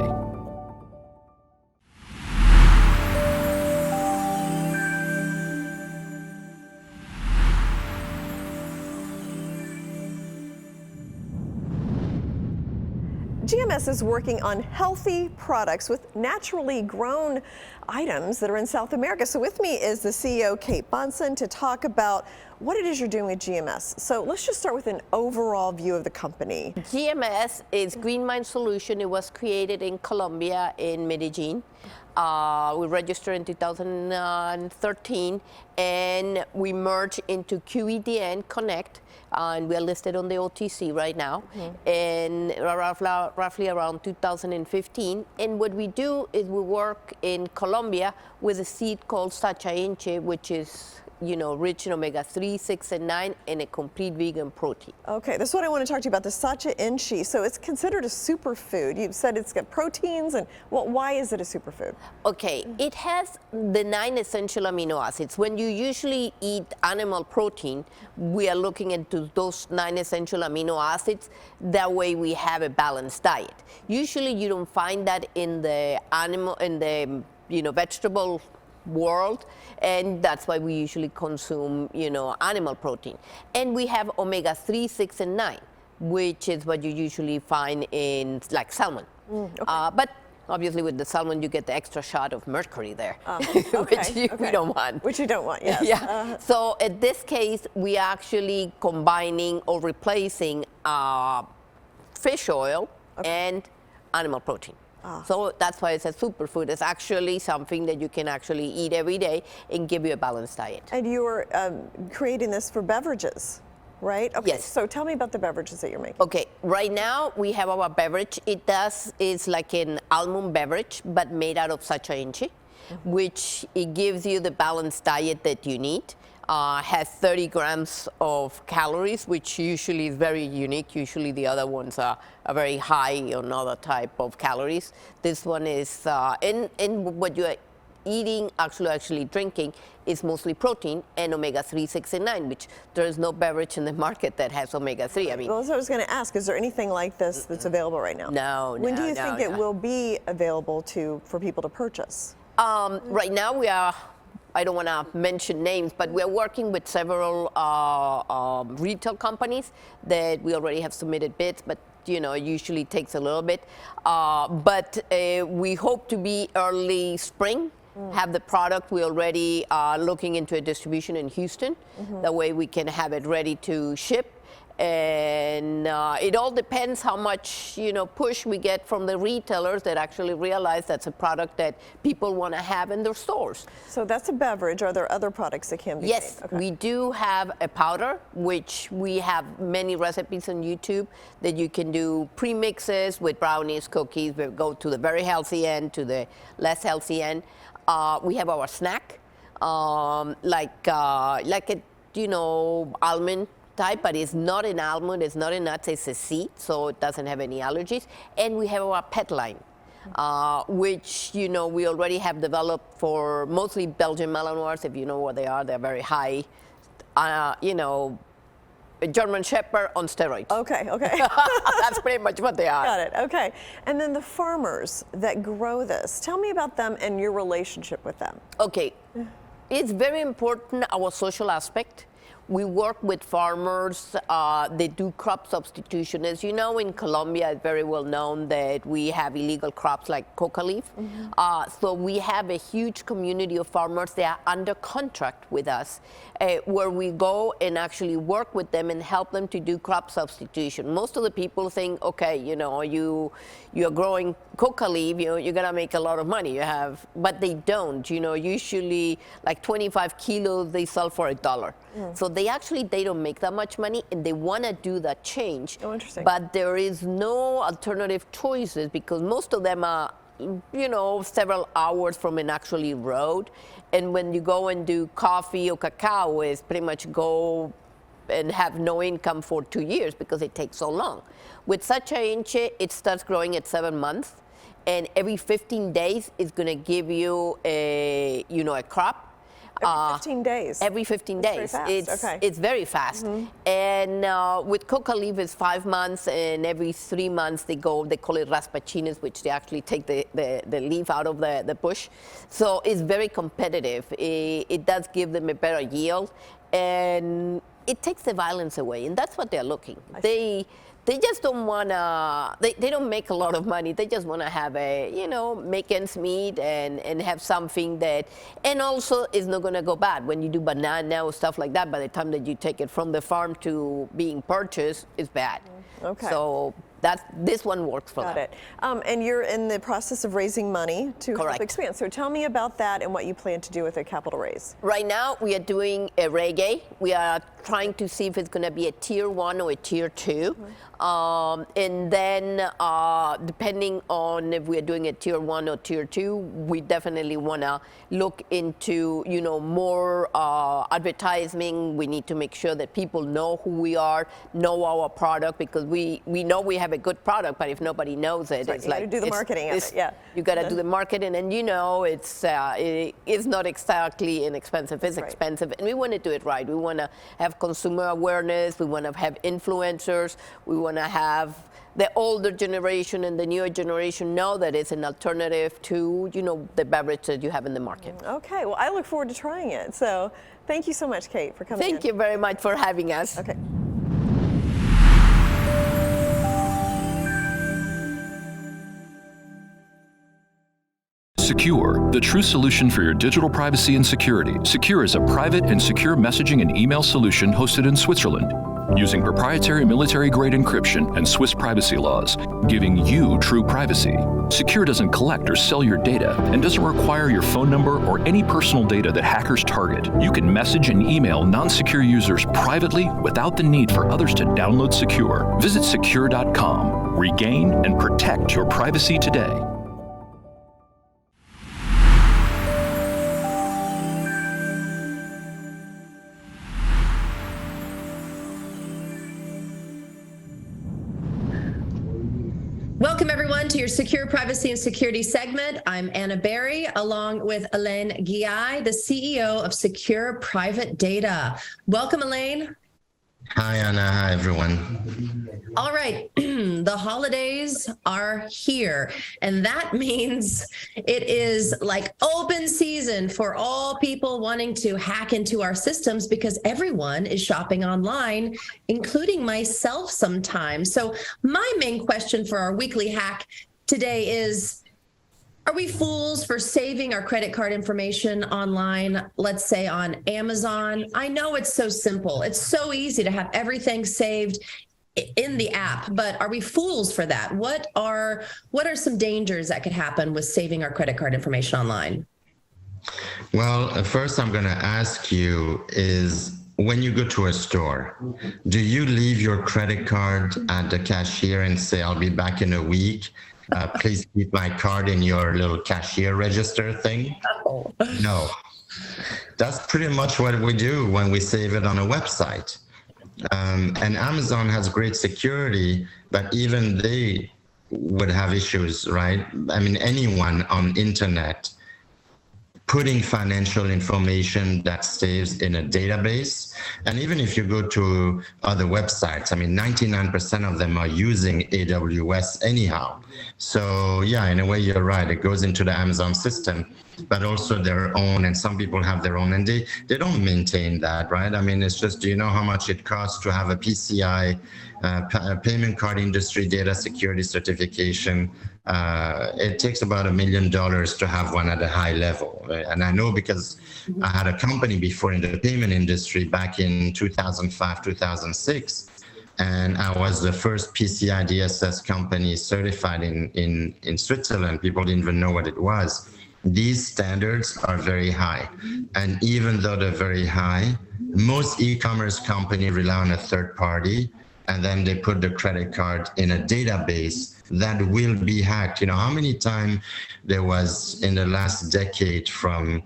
GMS is working on healthy products with naturally grown items that are in South America. So with me is the CEO, Kate Bunson, to talk about what it is you're doing with GMS. So let's just start with an overall view of the company. GMS is Green Mind Solution. It was created in Colombia, in Medellin. We registered in 2013, and we merged into QUBT and Connect, and we are listed on the OTC right now, and roughly around 2015. And what we do is we work in Colombia with a seed called Sacha Inche, which is rich in omega-3, 6, and 9, and a complete vegan protein. Okay, that's what I want to talk to you about, the Sacha Inche. So it's considered a superfood. You've said it's got proteins, and why is it a superfood? Okay, it has the 9 essential amino acids. When you usually eat animal protein, we are looking into those 9 essential amino acids. That way we have a balanced diet. Usually you don't find that in the vegetable world, and that's why we usually consume, animal protein. And we have omega-3, 6, and 9, which is what you usually find in like salmon. But obviously with the salmon, you get the extra shot of mercury there, which we don't want. Which you don't want, yes. Yeah. So in this case, we are actually combining or replacing fish oil and animal protein. So that's why it's a superfood. It's actually something that you can actually eat every day and give you a balanced diet. And you are creating this for beverages, right? Okay, yes. So tell me about the beverages that you're making. Okay, right now we have our beverage. It's like an almond beverage, but made out of Sacha Inche, which it gives you the balanced diet that you need. Has 30 grams of calories, which usually is very unique. Usually the other ones are very high on other type of calories. This one is, and what you are eating, actually drinking, is mostly protein and omega-3, 6, and 9, which there is no beverage in the market that has omega-3. I mean, well, that's what I was going to ask. Is there anything like this that's available right now? No, When do you think it will be available for people to purchase? Right now we are, I don't want to mention names, but we're working with several retail companies that we already have submitted bids, but it usually takes a little bit. But we hope to be early spring, have the product. We already are looking into a distribution in Houston. That way we can have it ready to ship. And it all depends how much push we get from the retailers that actually realize that's a product that people want to have in their stores. So that's a beverage. Are there other products that can be Yes, made? Okay. we do have a powder, which we have many recipes on YouTube that you can do premixes with brownies, cookies. We go to the very healthy end to the less healthy end. We have our snack, like a almond type, but it's not an almond, it's not a nut, it's a seed, so it doesn't have any allergies. And we have our pet line, which we already have developed for mostly Belgian Malinois. If you know what they are, they're very high, a German Shepherd on steroids. Okay. That's pretty much what they are. Got it, okay. And then the farmers that grow this, tell me about them and your relationship with them. Okay, it's very important, our social aspect. We work with farmers, they do crop substitution. As you know, in Colombia, it's very well known that we have illegal crops like coca leaf. So we have a huge community of farmers that are under contract with us, where we go and actually work with them and help them to do crop substitution. Most of the people think, okay, you're growing coca leaf, you're gonna make a lot of money. But they don't. Usually like 25 kilos they sell for $1. So they don't make that much money, and they want to do that change. Oh, interesting. But there is no alternative choices because most of them are, several hours from an actually road. And when you go and do coffee or cacao, it's pretty much go and have no income for 2 years because it takes so long. With Sacha Inche, it starts growing at 7 months, and every 15 days it's going to give you a crop. Every 15 days? Every 15 days. Very fast. It's very fast. And with coca leaf, it's 5 months, and every 3 months they call it raspachines, which they actually take the leaf out of the bush. So it's very competitive. It does give them a better yield, and it takes the violence away, and that's what they're looking. They they just don't want to, they don't make a lot of money. They just want to have a, make ends meet and have something that, and also it's not going to go bad. When you do banana or stuff like that, by the time that you take it from the farm to being purchased, it's bad. Okay. So this one works for Got that. it. And you're in the process of raising money to help expand. So tell me about that and what you plan to do with a capital raise. Right now, we are doing a reggae. We are trying to see if it's going to be a tier 1 or a tier 2. And then depending on if we're doing a tier 1 or tier 2, we definitely want to look into, more advertising. We need to make sure that people know who we are, know our product, because we know we have a good product, but if nobody knows it, it's like, you do the marketing of it, yeah. You got to do the marketing, and it's not exactly inexpensive. It's expensive, and we want to do it right. We want to have consumer awareness. We want to have influencers. We want to have the older generation and the newer generation know that it's an alternative to, the beverage that you have in the market. Okay, well, I look forward to trying it. So thank you so much, Kate, for coming in. Thank you very much for having us. Okay. Secure, the true solution for your digital privacy and security. Secure is a private and secure messaging and email solution hosted in Switzerland, using proprietary military-grade encryption and Swiss privacy laws, giving you true privacy. Secure doesn't collect or sell your data and doesn't require your phone number or any personal data that hackers target. You can message and email non-secure users privately without the need for others to download Secure. Visit secure.com. Regain and protect your privacy today. Welcome everyone to your Secure Privacy and Security segment. I'm Anna Berry, along with Elaine Guillai, the CEO of Secure Private Data. Welcome, Elaine. Hi, Anna. Hi, everyone. All right, the holidays are here, and that means it is like open season for all people wanting to hack into our systems, because everyone is shopping online, including myself sometimes. So my main question for our weekly hack today is, are we fools for saving our credit card information online, let's say on Amazon? I know it's so simple. It's so easy to have everything saved in the app, but are we fools for that? What are some dangers that could happen with saving our credit card information online? Well, first I'm going to ask you is, when you go to a store, do you leave your credit card at the cashier and say, I'll be back in a week? Please keep my card in your little cashier register thing? No. That's pretty much what we do when we save it on a website. And Amazon has great security, but even they would have issues, right? I mean, anyone on internet putting financial information that saves in a database. And even if you go to other websites, I mean, 99% of them are using AWS anyhow. So yeah, in a way, you're right. It goes into the Amazon system, but also their own, and some people have their own, and they don't maintain that, right? I mean, it's just, do you know how much it costs to have a PCI, payment card industry data security certification? It takes about $1 million to have one at a high level. And I know because I had a company before in the payment industry back in 2005, 2006. And I was the first PCI DSS company certified in Switzerland. People didn't even know what it was. These standards are very high. And even though they're very high, most e-commerce companies rely on a third party, and then they put the credit card in a database that will be hacked. You know, how many times there was in the last decade from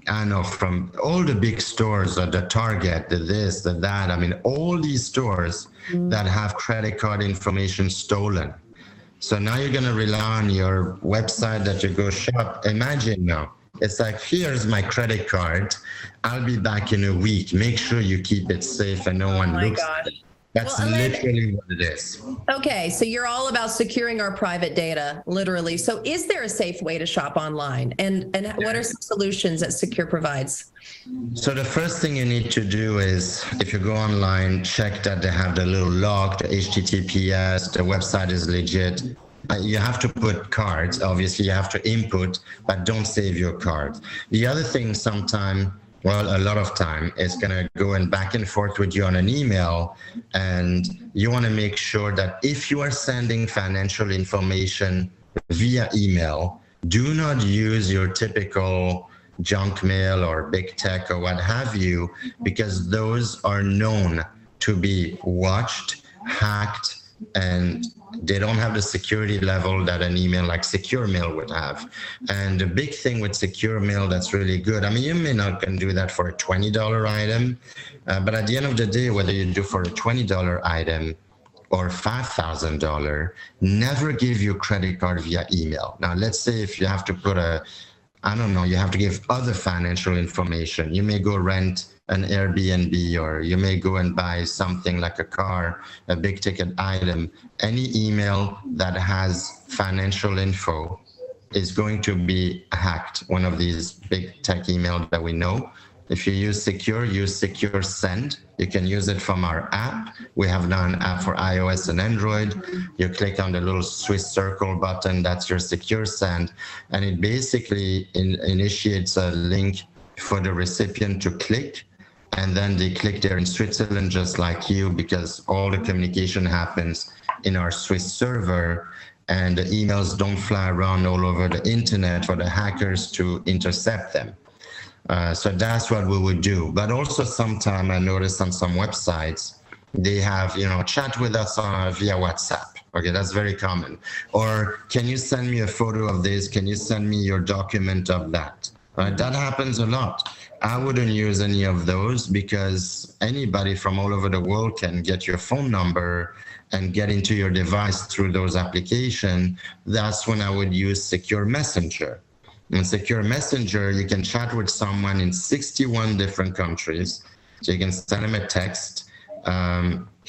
all the big stores, the Target, the this, the that, I mean, all these stores that have credit card information stolen. So now you're going to rely on your website that you go shop. Imagine now, it's like, here's my credit card. I'll be back in a week. Make sure you keep it safe and no one looks at it. That's Well, Elaine, literally what it is. okay, so you're all about securing our private data, literally. So is there a safe way to shop online? And what are some solutions that Secure provides? So the first thing you need to do is, if you go online, check that they have the little log, the HTTPS, the website is legit. You have to put cards. Obviously, you have to input, but don't save your card. The other thing sometime, well, a lot of time, is going to go and back and forth with you on an email. And you want to make sure that if you are sending financial information via email, do not use your typical junk mail or big tech or what have you, because those are known to be watched, hacked, and they don't have the security level that an email like Secure Mail would have. And the big thing with Secure Mail that's really good, I mean, you may not can do that for a $20 item, but at the end of the day, whether you do for a $20 item or $5,000, never give your credit card via email. Now, let's say if you have to put I don't know, you have to give other financial information. You may go rent an Airbnb, or you may go and buy something like a car, a big ticket item. Any email that has financial info is going to be hacked, one of these big tech emails that we know. If you use Secure Send. You can use it from our app. We have now an app for iOS and Android. You click on the little Swiss circle button, that's your Secure Send, and it basically initiates a link for the recipient to click, and then they click there in Switzerland just like you, because all the communication happens in our Swiss server, and the emails don't fly around all over the internet for the hackers to intercept them. So that's what we would do. But also sometime I noticed on some websites, they have, chat with us via WhatsApp. Okay, that's very common. Or can you send me a photo of this? Can you send me your document of that? Right, that happens a lot. I wouldn't use any of those, because anybody from all over the world can get your phone number and get into your device through those applications. That's when I would use Secure Messenger. In Secure Messenger, you can chat with someone in 61 different countries. So you can send them a text.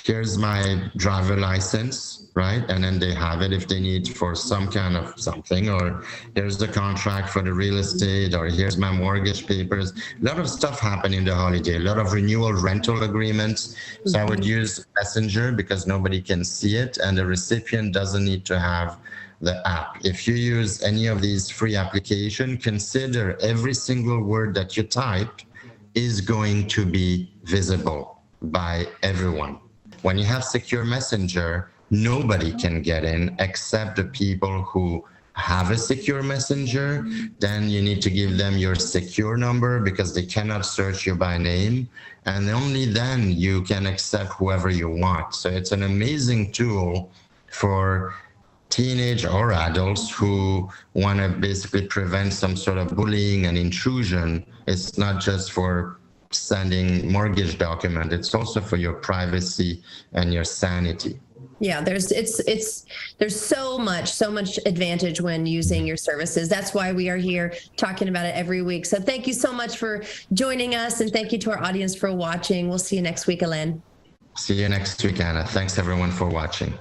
Here's my driver license, right? And then they have it if they need for some kind of something, or here's the contract for the real estate, or here's my mortgage papers. A lot of stuff happened in the holiday, a lot of renewal rental agreements. So I would use Messenger because nobody can see it, and the recipient doesn't need to have the app. If you use any of these free applications, consider every single word that you type is going to be visible by everyone. When you have Secure Messenger, nobody can get in except the people who have a Secure Messenger. Then you need to give them your secure number, because they cannot search you by name. And only then you can accept whoever you want. So it's an amazing tool for teenage or adults who want to basically prevent some sort of bullying and intrusion. It's not just for sending mortgage document, it's also for your privacy and your sanity. Yeah, there's so much advantage when using your services. That's why we are here talking about it every week. So thank you so much for joining us, and thank you to our audience for watching. We'll see you next week, Alain. See you next week, Anna. Thanks everyone for watching.